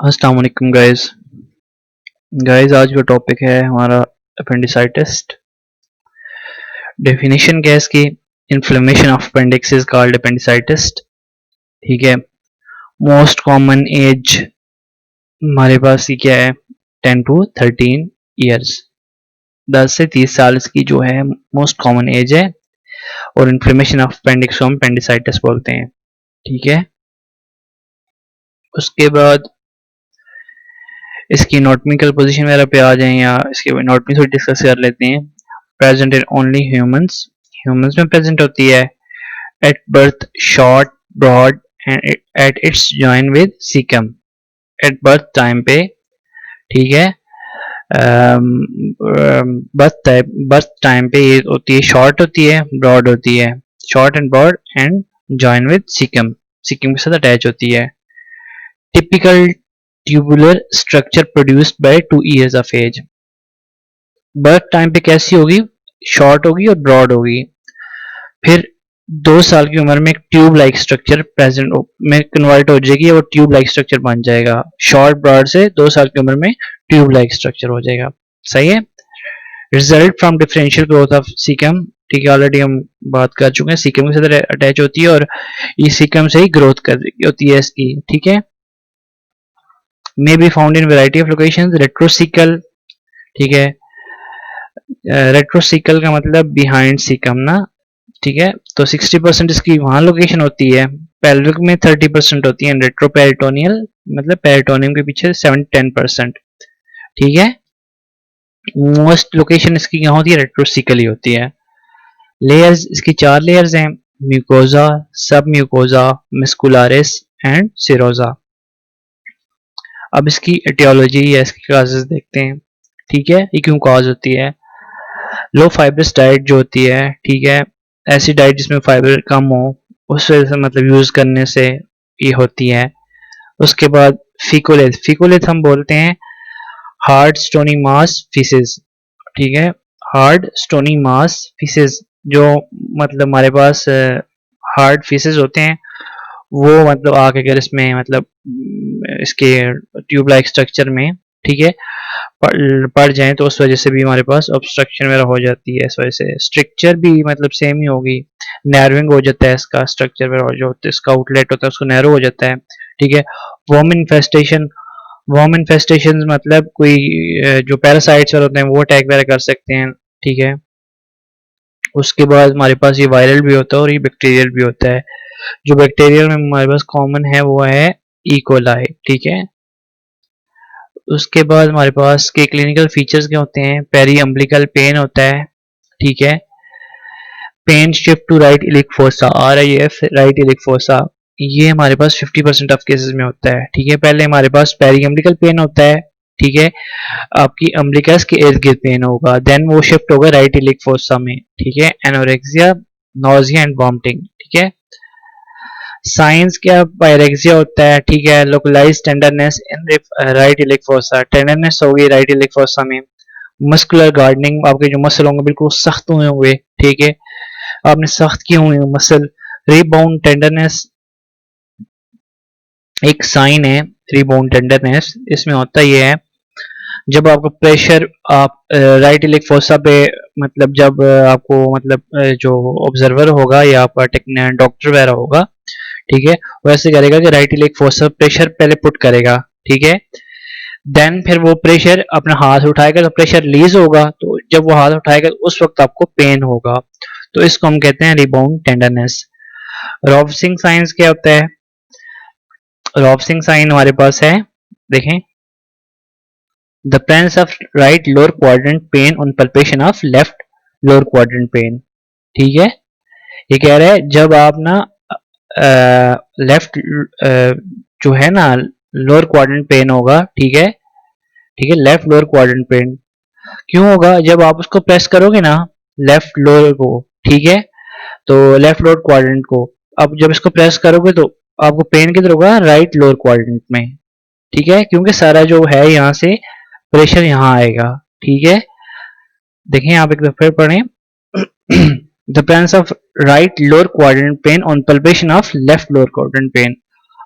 अस्सलाम वालेकुम गाइस आज का टॉपिक है हमारा अपेंडिसाइटिस। डेफिनेशन क्या है इसकी? Inflammation of appendix is called appendicitis. ठीक है। मोस्ट कॉमन एज हमारे पास की क्या है? 10 to 13 ईयर्स, 10 से 30 साल इसकी जो है मोस्ट कॉमन एज है। और इन्फ्लेमेशन ऑफ अपेंडिक्स को हम अपेंडिसाइटिस बोलते हैं। ठीक है। उसके बाद इसकी एनाटॉमिकल पोजीशन वगैरह पे आ जाएं या इसके एनाटॉमी से डिस्कस कर लेते हैं। Present in only humans, humans में प्रेजेंट होती है। At birth short broad and at its join with caecum, at birth time पे। ठीक है। बर्थ टाइम पे ये होती है, शॉर्ट होती है, ब्रॉड होती है, short and broad and join with caecum, caecum के साथ अटैच होती है। Typical tubular structure produced by 2 years of age. Birth time पे कैसी होगी? शॉर्ट होगी और ब्रॉड होगी। फिर 2 साल की उम्र में एक ट्यूब लाइक स्ट्रक्चर प्रेजेंट में कन्वर्ट हो जाएगी, वो ट्यूब लाइक स्ट्रक्चर बन जाएगा। शॉर्ट ब्रॉड से 2 साल की उम्र में ट्यूब लाइक स्ट्रक्चर हो जाएगा। सही है। Result from differential growth of caecum. ठीक है, ऑलरेडी हम बात कर चुके हैं, सीकम के साथ अटैच होती है और ये सीकम से ही ग्रोथ कर होती है इसकी। ठीक है। May be found in variety of locations. Retrocaecal, ठीक है, रेट्रोसिकल का मतलब बिहाइंड सीकम ना। ठीक है। तो 60% इसकी वहां लोकेशन होती है। पेल्विक में 30% होती है। रेट्रोपेरिटोनियल मतलब पेरिटोनियम के पीछे 7-10%। ठीक है। मोस्ट लोकेशन इसकी यहाँ होती है, रेट्रोसिकल ही होती है। लेयर्स इसकी 4 लेयर्स हैं। म्यूकोजा, सब म्यूकोजा, मिस्कुलारिस एंड सिरोजा। अब इसकी एटियोलॉजी या इसकी काजेस देखते हैं। ठीक है, ये क्यों काज होती है? लो फाइब्रस डाइट जो होती है, ठीक है, ऐसी डाइट जिसमें फाइबर कम हो, उस वजह से मतलब यूज करने से ये होती है। उसके बाद फिकोलेथ, फिकोलेथ हम बोलते हैं हार्ड स्टोनी मास फीसेस। ठीक है, हार्ड स्टोनी मास फीसेस, जो मतलब हमारे पास हार्ड फीसेस होते हैं, वो मतलब आके अगर इसमें मतलब इसके ट्यूब लाइक स्ट्रक्चर में, ठीक है, पड़ जाए तो उस वजह से भी हमारे पास ऑब्स्ट्रक्शन वगैरह हो जाती है। इस वजह से स्ट्रक्चर भी मतलब सेम ही होगी, नैरोइंग हो जाता है इसका स्ट्रक्चर वगैरह, जो इसका आउटलेट होता है उसको नैरो हो जाता है। ठीक है। वर्म इन्फेस्टेशन, वर्म इन्फेस्टेशन मतलब कोई जो पैरासाइट्स होते हैं वो अटैक वगैरह कर सकते हैं। ठीक है। उसके बाद हमारे पास ये वायरल भी होता है और ये बैक्टीरियल भी होता है। जो बैक्टीरियल में हमारे पास कॉमन है वो है इकोलाई। ठीक है। उसके बाद हमारे पास के क्लिनिकल फीचर्स क्या होते हैं? पेरी अम्बिलिकल पेन होता है। ठीक है। Pain shift to right iliac fossa, RIF right iliac fossa, ये हमारे पास 50% ऑफ केसेस में होता है। ठीक है। पहले हमारे पास पेरी अम्बिलिकल पेन होता है, ठीक है, आपकी अम्बिलिकस के इर्द गिर्द पेन होगा, देन वो शिफ्ट होगा राइट इलिक फोसा में। ठीक है। Anorexia, nausea and vomiting. ठीक है। साइंस क्या? पायरेक्सिया होता है, ठीक है, localise tenderness in right iliac fossa, tenderness होगी राइट इलिक फोसा में। मस्कुलर गार्डनिंग, आपके जो मसल होंगे बिल्कुल सख्त हुए होंगे, ठीक है, आपने सख्त किए हुए मसल। रीबाउंड टेंडरनेस एक साइन है, रीबाउंड टेंडरनेस इसमें होता ये है जब आपको प्रेशर आप राइट इलिक फोसा पे मतलब जब आपको मतलब जो ऑब्जर्वर होगा या आपका डॉक्टर वगैरह होगा, ठीक है, वो ऐसे करेगा कि राइट इलिक फोसा प्रेशर पहले पुट करेगा। ठीक है। देन फिर वो प्रेशर अपना हाथ उठाएगा तो प्रेशर रिलीज होगा, तो जब वो हाथ उठाएगा उस वक्त आपको पेन होगा, तो इसको हम कहते हैं रिबाउंड टेंडरनेस। रॉबसिंग साइंस क्या होता है? रॉबसिंग साइन हमारे पास है, देखें, the presence of right lower quadrant pain on palpation of left lower quadrant pen. ठीक है। ये कह रहा है जब आप ना लेफ्ट जो है ना लोअर क्वाड्रेंट पेन होगा, ठीक है, ठीक है, लेफ्ट लोअर क्वाड्रेंट पेन क्यों होगा? जब आप उसको प्रेस करोगे ना लेफ्ट लोअर को, ठीक है, तो लेफ्ट लोअर क्वाड्रेंट को, अब जब इसको प्रेस करोगे तो आपको पेन किधर होगा? राइट लोअर क्वाड्रेंट में। ठीक है, क्योंकि सारा जो है यहाँ से प्रेशर यहाँ आएगा। ठीक है। देखें आप एक दफा पढ़ें, the presence of right lower quadrant pain on palpation of left lower quadrant pen.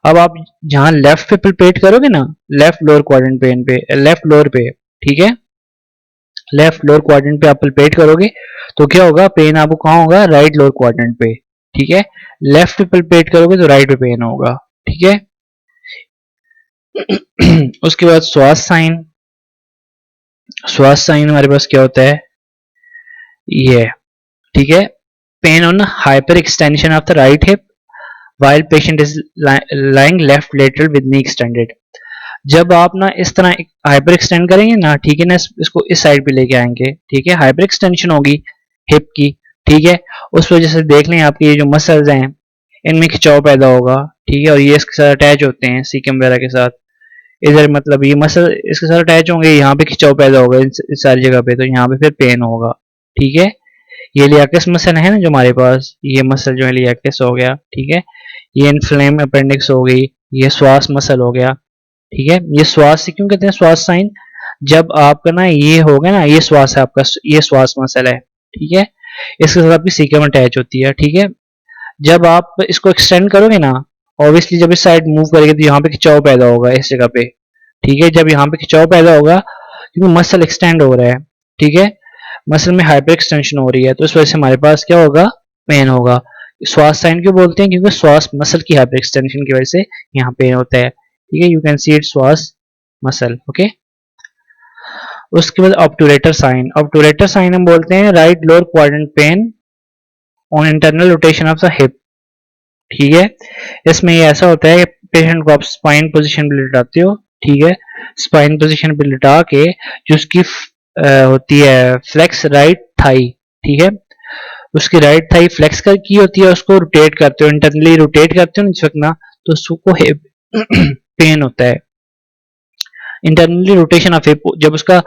अब आप जहां लेफ्ट पे पल्पेट करोगे ना, लेफ्ट लोअर क्वाड्रेंट पेन पे, लेफ्ट लोअर पे, ठीक है, लेफ्ट लोअर क्वाड्रेंट पे आप पल्पेट करोगे तो क्या होगा, पेन आपको कहाँ होगा, राइट लोअर क्वाड्रेंट पे, ठीक है। लेफ्ट पे पल्पेट करोगे तो राइट पे पेन होगा, ठीक है। उसके बाद श्वास साइन, श्वास साइन हमारे पास क्या होता है, ये, ठीक है, pain on hyper extension of the right hip while patient is lying left lateral with knee extended। जब आप ना इस तरह हाइपर एक्सटेंड करेंगे ना, ठीक है ना, इसको इस साइड पे लेके आएंगे, ठीक है, हाइपर एक्सटेंशन होगी हिप की, ठीक है, उस वजह से देख लें आपके ये जो मसल्स हैं इनमें खिंचाव पैदा होगा, ठीक है, और ये इसके साथ अटैच होते हैं सीकम वगैरह के साथ, इधर मतलब ये मसल इसके साथ अटैच होंगे, यहाँ पे खिंचाव पैदा होगा इस सारी जगह पे, तो यहाँ पे फिर पेन होगा, ठीक है। ये लियाकस मसल है ना जो हमारे पास, ये मसल जो है लियाकस हो गया, ठीक है, ये इन्फ्लेम अपेंडिक्स हो गई, ये श्वास मसल हो गया, ठीक है। ये श्वास क्यों कहते हैं श्वास साइन, जब आपका ना ये होगा ना, ये श्वास है आपका, ये श्वास मसल है, ठीक है, इसके साथ आपकी सीकम अटैच होती है, ठीक है। जब आप इसको एक्सटेंड करोगे ना, ऑब्वियसली जब इस साइड मूव करेंगे तो यहाँ पे खिंचाव पैदा होगा इस जगह पे, ठीक है, जब यहाँ पे खिंचाव पैदा होगा क्योंकि मसल एक्सटेंड हो रहा है, ठीक है, मसल में हाइपर एक्सटेंशन हो रही है, तो इस वजह से हमारे पास क्या होगा, पेन होगा। श्वास साइन क्यों बोलते हैं, क्योंकि श्वास मसल की हाइपर एक्सटेंशन की वजह से यहाँ पेन होता है, ठीक है, यू कैन सी इट श्वास मसल, ओके। उसके बाद ऑब्टूरेटर साइन, ऑब्टूरेटर साइन हम बोलते हैं right lower quadrant pain on internal rotation of the hip, ठीक है। इसमें ये ऐसा होता है पेशेंट को आप स्पाइन पोजीशन पे लिटाते हो, ठीक है, स्पाइन पोजीशन पे लिटा के जो उसकी होती है फ्लेक्स राइट थाई, ठीक है, उसकी राइट थाई फ्लेक्स कर की होती है, उसको रोटेट करते हो, इंटरनली रोटेट करते हो जिस वक्त ना, तो उसको हिप पेन होता है, इंटरनली रोटेशन ऑफ हिप, जब उसका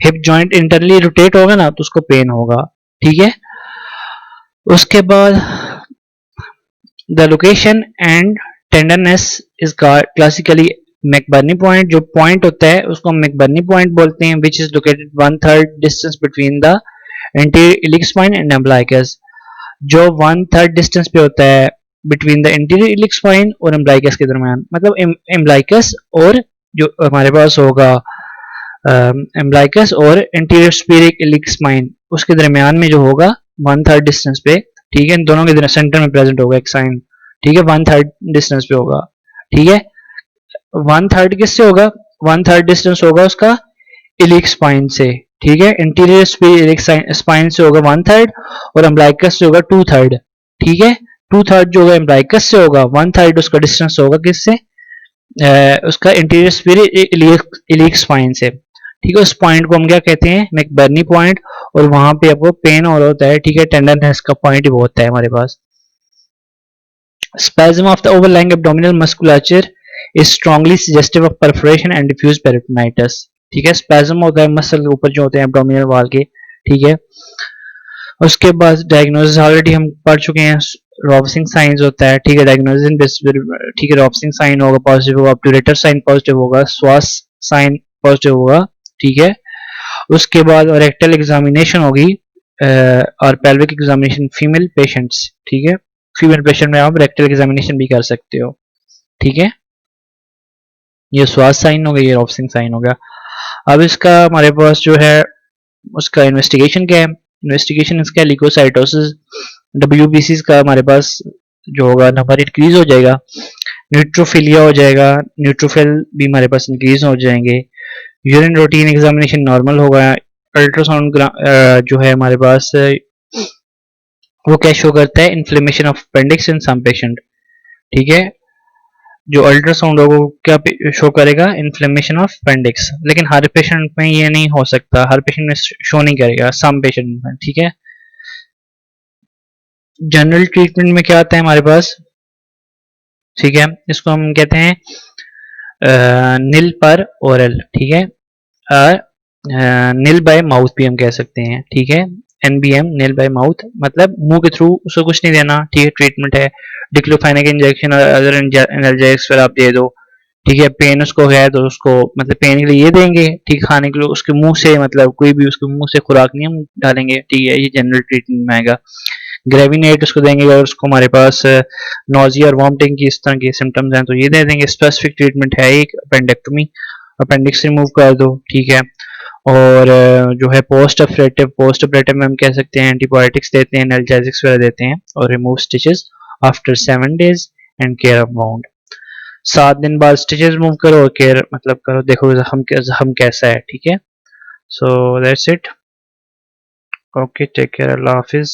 हिप जॉइंट इंटरनली रोटेट होगा ना तो उसको पेन होगा, ठीक है। उसके बाद the location and tenderness is classically McBurney point, जो पॉइंट होता है उसको हम मैकबर्नी पॉइंट बोलते हैं, which is located 1/3 distance between the anterior iliac spine and umbilicus, जो 1/3 डिस्टेंस पे होता है between the interior iliac spine और एम्ब्लाइकस के दरमियान, मतलब एम्ब्लाइकस और जो हमारे पास होगा एम्ब्लाइकस और इंटीरियर सुपीरियर इलिक स्पाइन, उसके दरमियान में जो होगा 1/3 डिस्टेंस पे, ठीक है, इन दोनों के सेंटर में प्रेजेंट होगा एक साइन, ठीक है, 1/3 डिस्टेंस पे होगा, ठीक है। 1/3 किससे होगा, 1/3 डिस्टेंस होगा उसका इलिक स्पाइन से, ठीक है, इंटीरियर सुपीरियर स्पाइन से होगा 1/3 और एम्ब्लाइकस से होगा 2/3, ठीक है, 2/3 जो होगा एम्ब्लाइकस से होगा, 1/3 उसका डिस्टेंस होगा किससे, उसका इंटीरियर सुपीरियर इलिक स्पाइन से, ठीक है। उस पॉइंट को हम क्या कहते हैं, मैकबर्नी पॉइंट, और वहां पे आपको पेन और होता है, ठीक है, टेंडरनेस का पॉइंट वो होता है हमारे पास। Spasm of the overlying abdominal musculature is strongly suggestive of perforation and diffuse peritonitis, ठीक है, स्पैज्म होता है मसल के ऊपर जो होते हैं एब्डोमिनल वॉल के, ठीक है। उसके बाद डायग्नोसिस ऑलरेडी हम पढ़ चुके हैं, रॉबसिंग साइंस होता है, ठीक है, डायग्नोसिस, ठीक है, रॉबसिंग साइन होगा पॉजिटिव होगा, ऑब्टूरेटर साइन पॉजिटिव होगा, श्वास साइन पॉजिटिव होगा, ठीक है। उसके बाद रेक्टल एग्जामिनेशन होगी और पेल्विक एग्जामिनेशन फीमेल पेशेंट्स, ठीक है, फीमेल पेशेंट में आप रेक्टल एग्जामिनेशन भी कर सकते हो, ठीक है। ये श्वास साइन हो गया, ये रॉबसिंग साइन हो गया। अब इसका हमारे पास जो है उसका इन्वेस्टिगेशन क्या है, इन्वेस्टिगेशन इसका ल्यूकोसाइटोसिस, WBC का हमारे पास जो होगा नंबर इंक्रीज हो जाएगा, न्यूट्रोफिलिया हो जाएगा, न्यूट्रोफिल भी हमारे पास इंक्रीज हो जाएंगे, यूरिन रूटीन एग्जामिनेशन नॉर्मल होगा, अल्ट्रासाउंड जो है हमारे पास वो क्या शो करता है, inflammation of appendix in some patient, ठीक है, जो अल्ट्रासाउंड होगा वो क्या शो करेगा, इन्फ्लेमेशन ऑफ अपेंडिक्स, लेकिन हर पेशेंट में ये नहीं हो सकता, हर पेशेंट में शो नहीं करेगा, सम पेशेंट में, ठीक है। जनरल ट्रीटमेंट में क्या आता है हमारे पास, ठीक है, इसको हम कहते हैं नील पर ओरल, ठीक है, नील बाय माउथ भी हम कह सकते हैं, ठीक है, NBM नील बाय माउथ, मतलब मुंह के थ्रू उसको कुछ नहीं देना, ठीक है, ट्रीटमेंट है, डिक्लोफेनाक इंजेक्शन और अदर एनाल्जेसिक्स फिर आप दे दो, ठीक है, पेन उसको है तो उसको मतलब पेन के लिए ये देंगे, ठीक, खाने के लिए उसके मुंह से, मतलब कोई भी उसके मुंह से खुराक नहीं हम डालेंगे, ठीक है, ये जनरल ट्रीटमेंट में आएगा। ग्रेविनेट उसको देंगे अगर उसको हमारे पास नोजिया और वॉमिटिंग की इस तरह के सिम्टम्स हैं तो ये दे देंगे। स्पेसिफिक ट्रीटमेंट है एक अपेंडेक्टोमी, अपेंडिक्स रिमूव कर दो, ठीक है। और जो है पोस्ट ऑपरेटिव में हम कह सकते हैं एंटीबायोटिक्स देते हैं, एनाल्जेसिक्स वगैरह देते हैं और remove stitches after 7 days and care of wound. 7 दिन बाद स्टिचेस रिमूव करो और केयर मतलब करो, देखो जख्म कैसा है, ठीक है। So that's it, okay, take care, अल्लाह हाफिज।